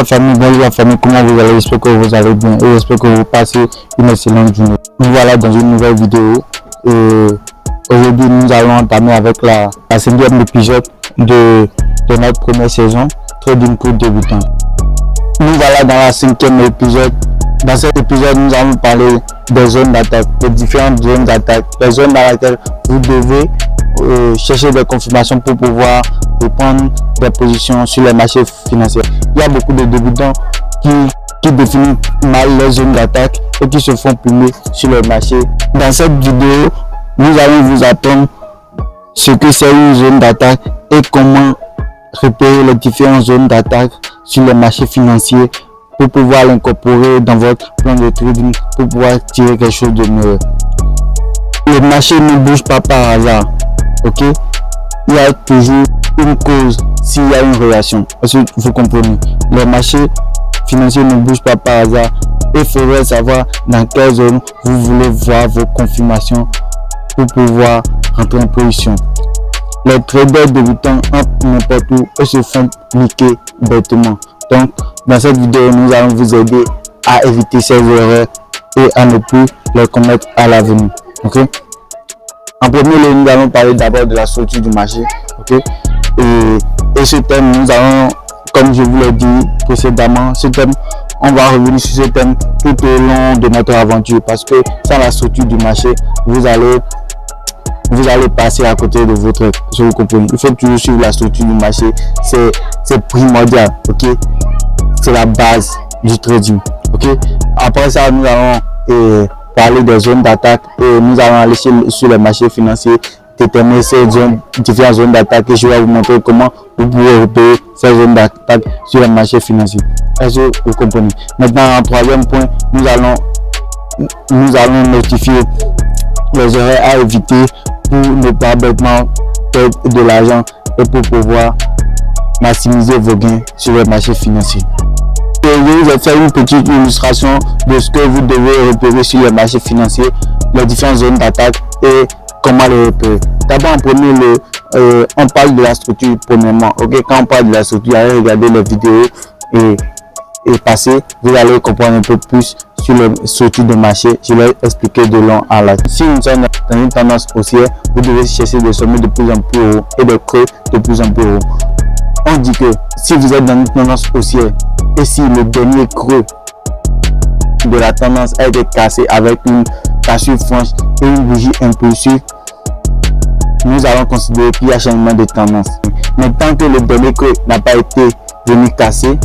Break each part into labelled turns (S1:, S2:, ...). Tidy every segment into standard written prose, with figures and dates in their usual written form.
S1: bonjour la famille, comment vous allez? J'espère que vous allez bien et j'espère que vous passez une excellente journée. Nous voilà dans une nouvelle vidéo et aujourd'hui nous allons entamer avec la 5e épisode de notre première saison, Trading pour débutants. Nous voilà dans la 5e épisode. Dans cet épisode, nous allons parler des zones d'attaque, des différentes zones d'attaque, les zones dans lesquelles vous devez chercher des confirmations pour pouvoir prendre des positions sur les marchés financiers. Il y a beaucoup de débutants qui définissent mal les zones d'attaque et qui se font plumer sur le marché. Dans cette vidéo, nous allons vous apprendre ce que c'est une zone d'attaque et comment repérer les différentes zones d'attaque sur les marchés financiers pour pouvoir l'incorporer dans votre plan de trading pour pouvoir tirer quelque chose de meilleur. Le marché ne bouge pas par hasard, ok? Il y a toujours une cause s'il y a une réaction. Est-ce que vous comprenez? Les marchés financiers ne bougent pas par hasard. Il faudrait savoir dans quelle zone vous voulez voir vos confirmations pour pouvoir rentrer en position. Les traders débutants entrent n'importe où et se font niquer bêtement. Donc, dans cette vidéo, nous allons vous aider à éviter ces erreurs et à ne plus les commettre à l'avenir. Ok? En premier lieu, nous allons parler d'abord de la structure du marché. Ok? Et ce thème, nous allons, comme je vous l'ai dit précédemment, ce thème, on va revenir sur ce thème tout au long de notre aventure parce que sans la structure du marché, vous allez passer à côté de votre rêve. Si vous comprenez, il faut toujours suivre la structure du marché. C'est primordial, ok? C'est la base du trading, ok? Après ça, nous allons parler des zones d'attaque et nous allons aller sur les marchés financiers, déterminer ces zones, différentes zones d'attaque et je vais vous montrer comment vous pouvez repérer ces zones d'attaque sur les marchés financiers. Est-ce que vous comprenez? Maintenant, en troisième point, nous allons notifier les erreurs à éviter pour ne pas bêtement perdre de l'argent et pour pouvoir maximiser vos gains sur les marchés financiers. Et je vous ai fait une petite illustration de ce que vous devez repérer sur les marchés financiers, les différentes zones d'attaque et comment les repérer. D'abord, en premier lieu, on parle de la structure premièrement. Ok, quand on parle de la structure, allez regarder les vidéos et passer, vous allez comprendre un peu plus sur les structures de marché. Je vais expliquer de long en large. Si nous sommes dans une tendance haussière, vous devez chercher des sommets de plus en plus hauts et des creux de plus en plus hauts. On dit que si vous êtes dans une tendance haussière et si le dernier creux de la tendance a été cassé avec une cassure franche et une bougie impulsive, nous allons considérer qu'il y a changement de tendance. Mais tant que le dernier creux n'a pas été venu casser,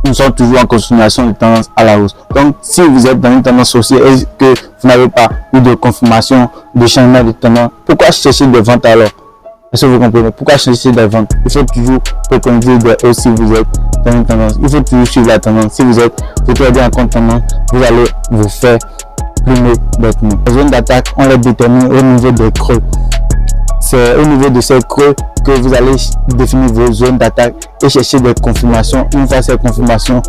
S1: nous sommes toujours en continuation de tendance à la hausse. Donc, si vous êtes dans une tendance haussière et que vous n'avez pas eu de confirmation de changement de tendance, pourquoi chercher des ventes alors? Est-ce que vous comprenez? Pourquoi chercher des ventes? Il faut toujours préconiser des hausses si vous êtes dans une tendance. Il faut toujours suivre la tendance. Si vous tradez en contre tendance, vous allez vous faire plumer bêtement. Les zones d'attaque, on les détermine au niveau des creux. C'est au niveau de ces creux que vous allez définir vos zones d'attaque et chercher des confirmations. Une fois ces confirmations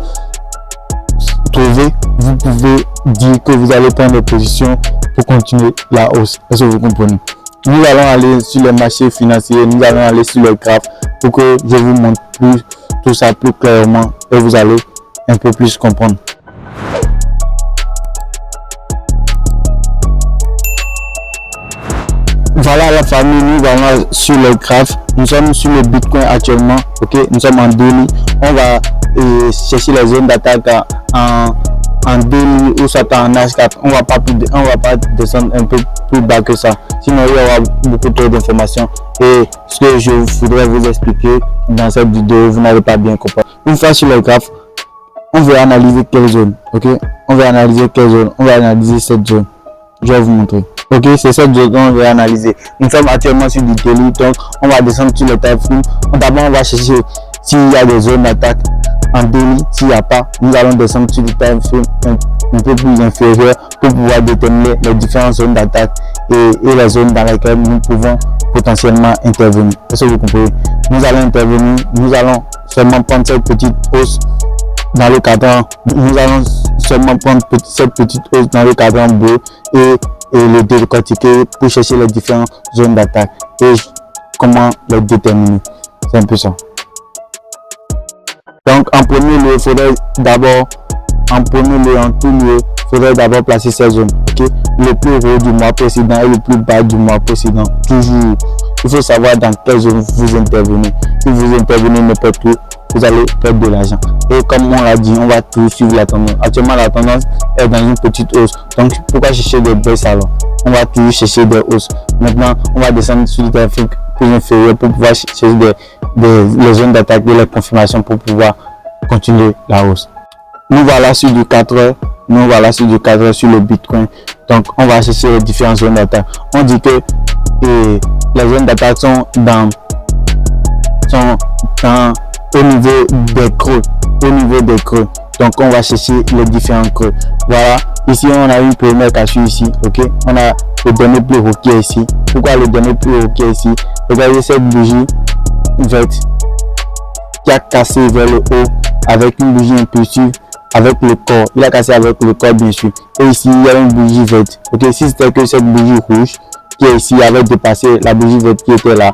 S1: trouvées, vous pouvez dire que vous allez prendre des positions pour continuer la hausse. Est-ce que vous comprenez? Nous allons aller sur les marchés financiers, nous allons aller sur les graphes pour que je vous montre tout ça plus clairement et vous allez un peu plus comprendre. Voilà la famille, nous allons sur les graphes. Nous sommes sur le Bitcoin actuellement, ok? Nous sommes en daily. On va chercher les zones d'attaque en daily ou soit en H4. On va pas descendre un peu plus bas que ça. Sinon, il y aura beaucoup trop d'informations. Et ce que je voudrais vous expliquer dans cette vidéo, vous n'avez pas bien compris. Une fois sur le graphe, on va analyser quelle zone, ok? On va analyser quelle zone. On va analyser cette zone. Je vais vous montrer. Ok, c'est cette zone qu'on va analyser. Nous sommes actuellement sur du daily, donc on va descendre sur le time frame. D'abord, on va chercher s'il y a des zones d'attaque en daily. S'il n'y a pas, nous allons descendre sur du time frame un peu plus inférieur pour pouvoir déterminer les différentes zones d'attaque et les zones dans lesquelles nous pouvons potentiellement intervenir. Est-ce que vous comprenez? Nous allons intervenir, nous allons seulement prendre cette petite hausse dans le cadran. Nous allons seulement prendre cette petite hausse dans le cadran bleu et le décortiquer pour chercher les différentes zones d'attaque et comment les déterminer. C'est un peu ça. Donc en premier lieu, il faudrait d'abord, en tout lieu, il faudrait d'abord placer ces zones. Okay? Le plus haut du mois précédent et le plus bas du mois précédent. Toujours. Il faut savoir dans quelle zone vous intervenez. Si vous intervenez n'importe où, vous allez perdre de l'argent. Et comme on l'a dit, on va toujours suivre la tendance. Actuellement, la tendance est dans une petite hausse. Donc, pourquoi chercher des baisses alors? On va toujours chercher des hausses. Maintenant, on va descendre sur des trafics plus inférieurs pour pouvoir chercher les zones d'attaque et les confirmations pour pouvoir continuer la hausse. Nous voilà sur du 4 heures. Nous voilà sur du 4 heures sur le Bitcoin. Donc, on va chercher les différentes zones d'attaque. On dit que les zones d'attaque sont au niveau des creux. Donc on va chercher les différents creux. Voilà, ici on a une première cassure ici, ok. On a le dernier plus haut qui est ici. Pourquoi le dernier plus haut qui est ici? Regardez cette bougie verte qui a cassé vers le haut avec une bougie impulsive avec le corps. Il a cassé avec le corps bien sûr. Et ici il y a une bougie verte. Ok, si c'était que cette bougie rouge qui est ici avait dépassé la bougie verte qui était là,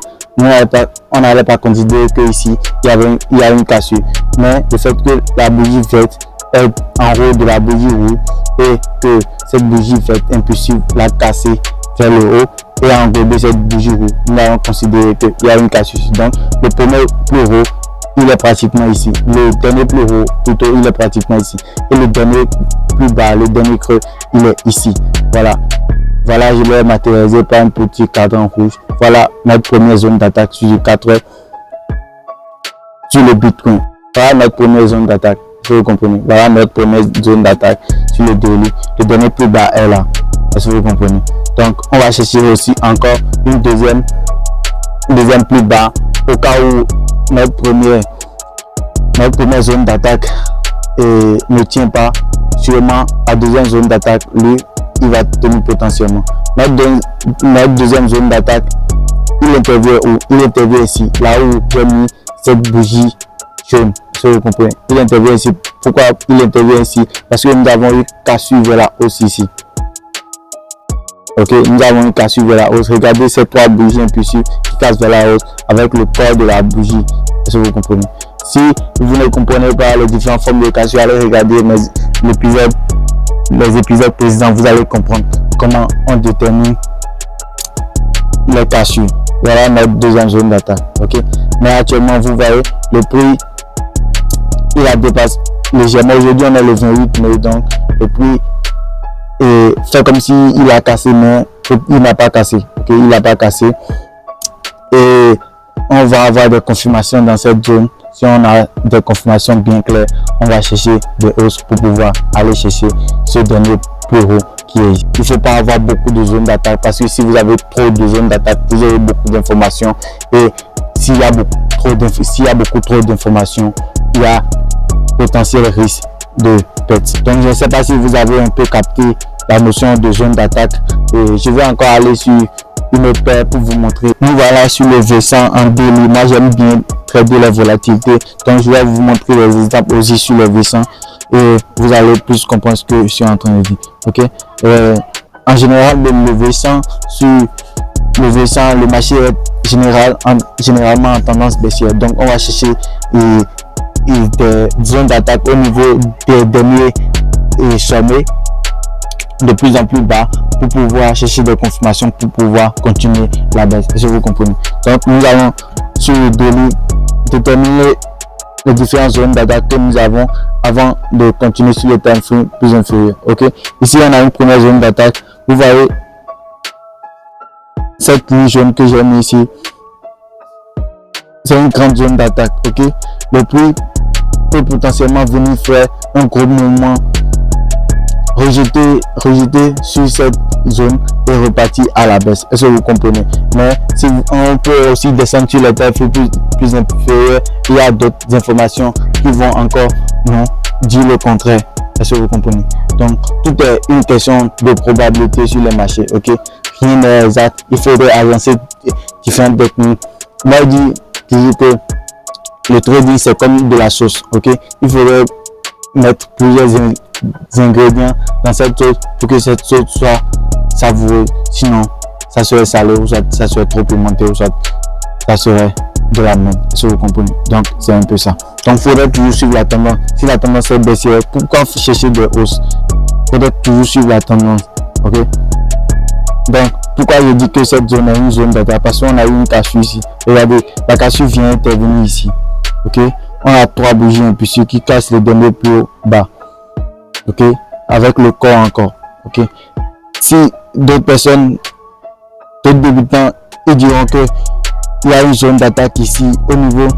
S1: on n'allait pas considérer que ici il y a une cassure. Mais le fait que la bougie verte est en haut de la bougie rouge et que cette bougie verte impulsive l'a cassé vers le haut et a englobé cette bougie rouge, nous allons considérer qu'il y a une cassure. Donc le premier plus haut, il est pratiquement ici. Le dernier plus haut, plutôt, il est pratiquement ici. Et le dernier plus bas, le dernier creux, il est ici. Voilà. Voilà, je l'ai matérialisé par un petit cadran rouge. Voilà notre première zone d'attaque sur du 4 heures sur le Bitcoin. Voilà notre première zone d'attaque. Vous comprenez? Voilà notre première zone d'attaque sur le daily. Le dernier plus bas est là. Est-ce que vous comprenez? Donc, on va chercher aussi encore une deuxième plus bas au cas où notre première zone d'attaque ne tient pas. Sûrement, la deuxième zone d'attaque, lui, il va tenir potentiellement. Notre deuxième zone d'attaque, il intervient où? Il intervient ici, là où j'ai mis cette bougie jaune. Si vous comprenez, il intervient ici. Pourquoi il intervient ici? Parce que nous avons eu cassure vers la hausse ici. Ok, nous avons une cassure vers la hausse. Regardez ces trois bougies impulsives qui cassent vers la hausse avec le corps de la bougie. Est-ce que vous comprenez? Si vous ne comprenez pas les différentes formes de cassure, allez regarder les épisodes précédents, vous allez comprendre comment on détermine les cassures. Voilà notre deuxième zone d'attaque. Ok, mais actuellement, vous voyez, le prix, il a dépassé légèrement. Aujourd'hui, on est le 28 mai, donc le prix fait comme si il a cassé, mais il n'a pas cassé. Okay? Il n'a pas cassé. Et on va avoir des confirmations dans cette zone. Si on a des confirmations bien claires, on va chercher des hausses pour pouvoir aller chercher ce dernier plus haut qui est. Il ne faut pas avoir beaucoup de zones d'attaque parce que si vous avez trop de zones d'attaque, vous avez beaucoup d'informations. Et s'il y a beaucoup trop d'informations, il y a potentiel risque de perte. Donc je ne sais pas si vous avez un peu capté la notion de zone d'attaque. Et je vais encore aller sur une autre paire pour vous montrer. Nous voilà sur le V100 en daily. Moi j'aime bien trader la volatilité. Donc je vais vous montrer les étapes aussi sur le V100 et vous allez plus comprendre ce que je suis en train de dire. Ok. En général le V100 sur le V100, le marché est généralement en tendance baissière. Donc on va chercher des zones d'attaque au niveau des derniers sommets de plus en plus bas pour pouvoir chercher des confirmations pour pouvoir continuer la baisse. Est-ce que vous comprenez? Donc nous allons sur le daily déterminer les différentes zones d'attaque que nous avons avant de continuer sur les time frames plus inférieurs. Ok, ici on a une première zone d'attaque. Vous voyez cette ligne jaune que j'ai mis ici, c'est une grande zone d'attaque. Ok, le prix peut potentiellement venir faire un gros mouvement, rejeter sur cette zone et repartir à la baisse. Est-ce que vous comprenez? Mais si on peut aussi descendre sur les tarifs plus inférieurs, il y a d'autres informations qui vont encore non dire le contraire. Est-ce que vous comprenez? Donc tout est une question de probabilité sur les marchés. Ok, rien n'est exact. Il faudrait avancer différentes techniques. Moi je dis que le trading c'est comme de la sauce. Ok, il faudrait mettre plusieurs ingrédients dans cette sauce pour que cette sauce soit savoureuse. Sinon ça serait salé ou ça serait trop pimenté ou ça serait de la même. Est-ce que vous comprenez? Donc, c'est un peu ça. Donc, il faudrait toujours suivre la tendance. Si la tendance est baissière, pourquoi chercher des hausses? Il faudrait toujours suivre la tendance. Ok? Donc, pourquoi je dis que cette zone est une zone d'attaque? Parce qu'on a eu une cassure ici. Regardez, la cassure vient intervenir ici. Ok? On a 3 bougies impulsives qui cassent les derniers plus bas. Ok? Avec le corps encore. Ok? Si d'autres personnes, d'autres débutants, ils diront que il y a une zone d'attaque ici au niveau,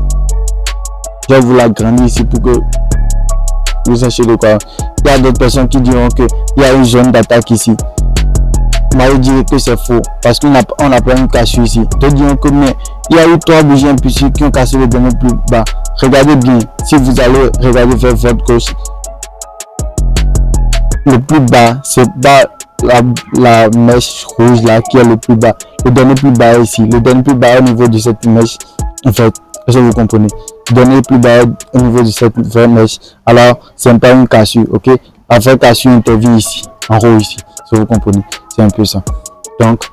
S1: je vais vous l'agrandir ici pour que vous sachiez de quoi. Il y a d'autres personnes qui diront que il y a une zone d'attaque ici. Moi je dirais que c'est faux parce qu'on n'a pas une cassure ici. D'autres diront que mais il y a eu 3 bougies impulsives qui ont cassé le dernier plus bas. Regardez bien, si vous allez regarder vers votre gauche, le plus bas, c'est pas la mèche rouge là qui est le plus bas. Le dernier plus bas est ici. Le dernier plus bas est au niveau de cette mèche. En fait, est-ce que vous comprenez? Le dernier plus bas est au niveau de cette vraie mèche. Alors, c'est pas une cassure, ok? La vraie cassure intervient ici, en haut ici. Est-ce que vous comprenez? C'est un peu ça. Donc,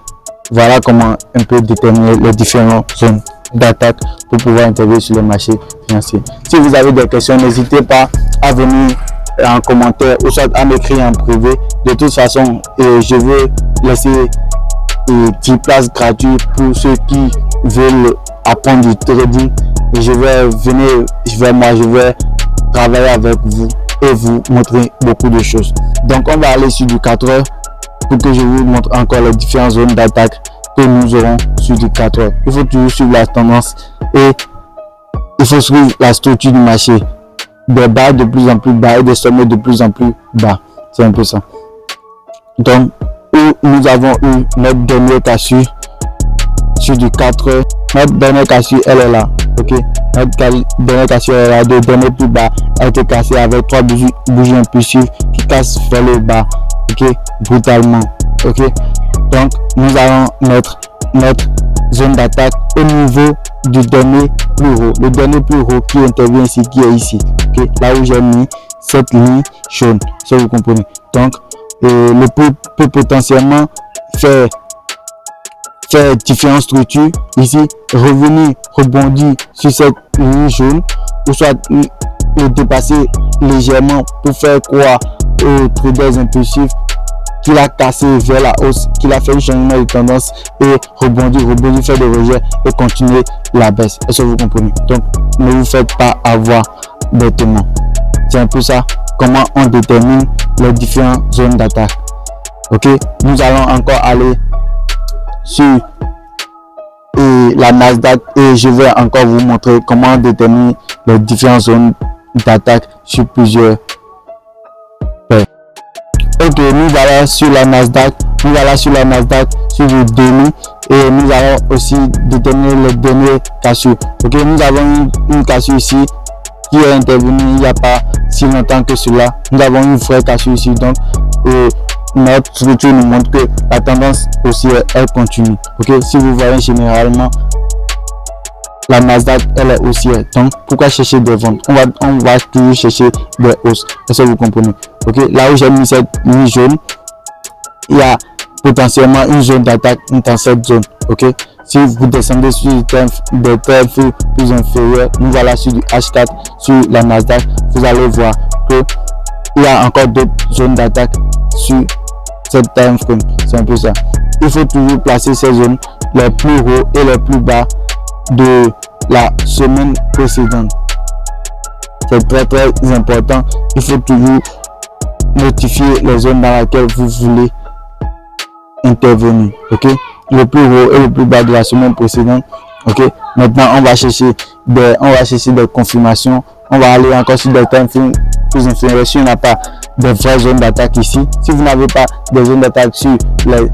S1: voilà comment un peu déterminer les différentes zones d'attaque pour pouvoir intervenir sur le marché financier. Si vous avez des questions, n'hésitez pas à venir en commentaire ou soit à m'écrire en privé. De toute façon, je veux laisser 10 places gratuites pour ceux qui veulent apprendre du trading. Et je vais venir vers moi, je vais travailler avec vous et vous montrer beaucoup de choses. Donc on va aller sur du 4 heures pour que je vous montre encore les différentes zones d'attaque que nous aurons sur du 4 heures. Il faut toujours suivre la tendance et il faut suivre la structure du marché. Des bas de plus en plus bas et des sommets de plus en plus bas. C'est un peu ça. Donc, où nous avons eu notre dernière cassure sur du 4 heures. Notre dernière cassure, elle est là. Ok. Notre dernière cassure est là. Le dernier plus bas a été cassé avec 3 bougies impulsives qui cassent vers le bas. Ok. Brutalement. Ok. Donc, nous allons mettre notre zone d'attaque au niveau du dernier plus haut. Le dernier plus haut qui intervient ici, qui est ici. Okay? Là où j'ai mis cette ligne jaune. Si vous comprenez. Donc, le peut potentiellement faire différentes structures. Ici, revenir, rebondir sur cette ligne jaune. Ou soit le dépasser légèrement pour faire croire aux traders impulsifs qu'il a cassé vers la hausse, qu'il a fait un changement de tendance et rebondir, faire des rejets et continuer la baisse. Est-ce que vous comprenez? Donc, ne vous faites pas avoir bêtement. C'est un peu ça, comment on détermine les différentes zones d'attaque. Ok, nous allons encore aller sur la Nasdaq et je vais encore vous montrer comment on détermine les différentes zones d'attaque sur plusieurs. Ok, nous allons sur la Nasdaq, sur le demi et nous allons aussi déterminer les derniers cassures. Ok, nous avons une cassure ici qui est intervenue il n'y a pas si longtemps que cela. Nous avons une vraie cassure ici, donc notre structure nous montre que la tendance haussière elle continue. Ok, si vous voyez généralement la Nasdaq elle est haussière, donc pourquoi chercher des ventes? On va toujours chercher des hausses. Est-ce que vous comprenez? Ok, là où j'ai mis cette ligne jaune, il y a potentiellement une zone d'attaque dans cette zone. Ok, si vous descendez sur des termes plus inférieurs, nous voilà sur du H4 sur la Nasdaq, vous allez voir que il y a encore d'autres zones d'attaque sur cette time frame. C'est un peu ça. Il faut toujours placer ces zones les plus hauts et les plus bas de la semaine précédente. C'est très important. Il faut toujours notifier les zones dans lesquelles vous voulez intervenir. Ok, le plus haut et le plus bas de la semaine précédente. Ok, maintenant on va chercher des confirmations. On va aller encore sur des time frames plus inférieurs. Si on n'a pas des vraies zones d'attaque ici, si vous n'avez pas des zones d'attaque sur les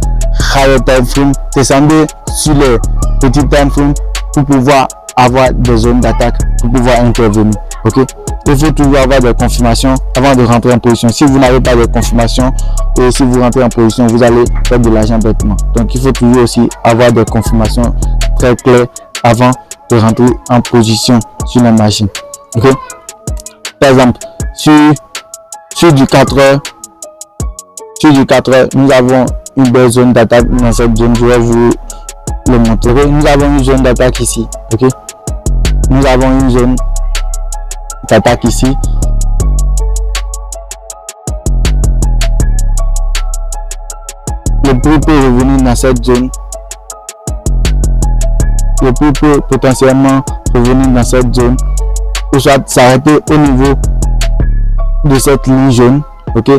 S1: higher time frames, descendez sur les petits time frames pour pouvoir avoir des zones d'attaque, pour pouvoir intervenir. Ok, il faut toujours avoir des confirmations avant de rentrer en position. Si vous n'avez pas de confirmation et si vous rentrez en position, vous allez faire de l'argent bêtement. Donc il faut toujours aussi avoir des confirmations très claires avant de rentrer en position sur la machine. Ok, par exemple sur du 4 heures, nous avons une belle zone d'attaque. Dans cette zone, je vais vous le montrer. Nous avons une zone d'attaque ici. Ok, nous avons une zone d'attaque ici. Le prix peut revenir dans cette zone. Le prix peut potentiellement revenir dans cette zone, ou soit s'arrêter au niveau de cette ligne jaune, ok,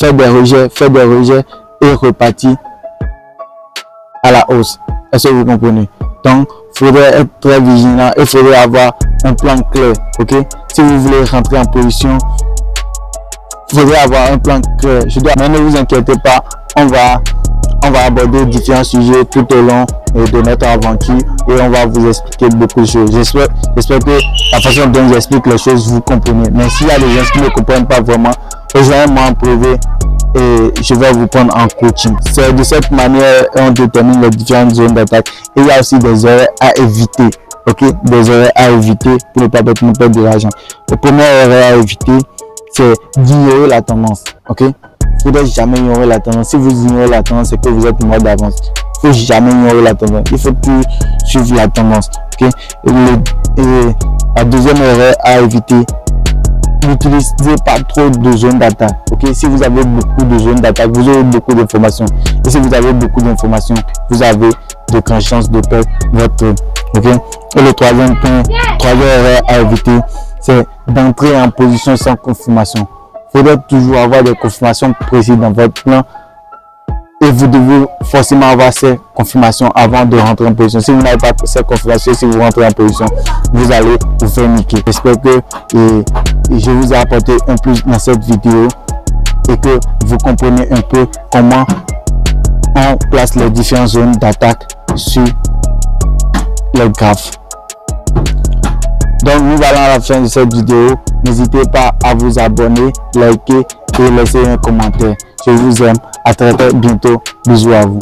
S1: faire des rejets et repartir à la hausse. Est-ce que vous comprenez? Donc, il faudrait être très vigilant et il faudrait avoir un plan clair, ok. Si vous voulez rentrer en position, il faudrait avoir un plan clair. Mais ne vous inquiétez pas, on va aborder différents sujets tout au long de notre aventure et on va vous expliquer beaucoup de choses. J'espère que la façon dont j'explique les choses, vous comprenez. Mais s'il y a des gens qui ne comprennent pas vraiment, rejoignez-moi en privé et je vais vous prendre en coaching. C'est de cette manière qu'on détermine les différentes zones d'attaque. Et il y a aussi des erreurs à éviter. Ok, des erreurs à éviter pour ne pas perdre de l'argent. La première erreur à éviter, c'est d'ignorer la tendance. Ok, il ne faudrait jamais ignorer la tendance. Si vous ignorez la tendance, c'est que vous êtes mort d'avance. Il ne faut jamais ignorer la tendance. Il faut plus suivre la tendance. Ok, et la deuxième erreur à éviter, n'utilisez pas trop de zones d'attaque. Ok, si vous avez beaucoup de zones d'attaque, vous aurez beaucoup d'informations. Et si vous avez beaucoup d'informations, vous avez de grandes chances de perdre votre trade. Ok, et le troisième point, troisième erreur à éviter, c'est d'entrer en position sans confirmation. Il faudrait toujours avoir des confirmations précises dans votre plan et vous devez forcément avoir ces confirmations avant de rentrer en position. Si vous n'avez pas ces confirmations, si vous rentrez en position, vous allez vous faire niquer. J'espère que je vous ai apporté un plus dans cette vidéo et que vous comprenez un peu comment on place les différentes zones d'attaque sur le graphe. Donc nous allons à la fin de cette vidéo. N'hésitez pas à vous abonner, liker et laisser un commentaire. Je vous aime. À très bientôt. Bisous à vous.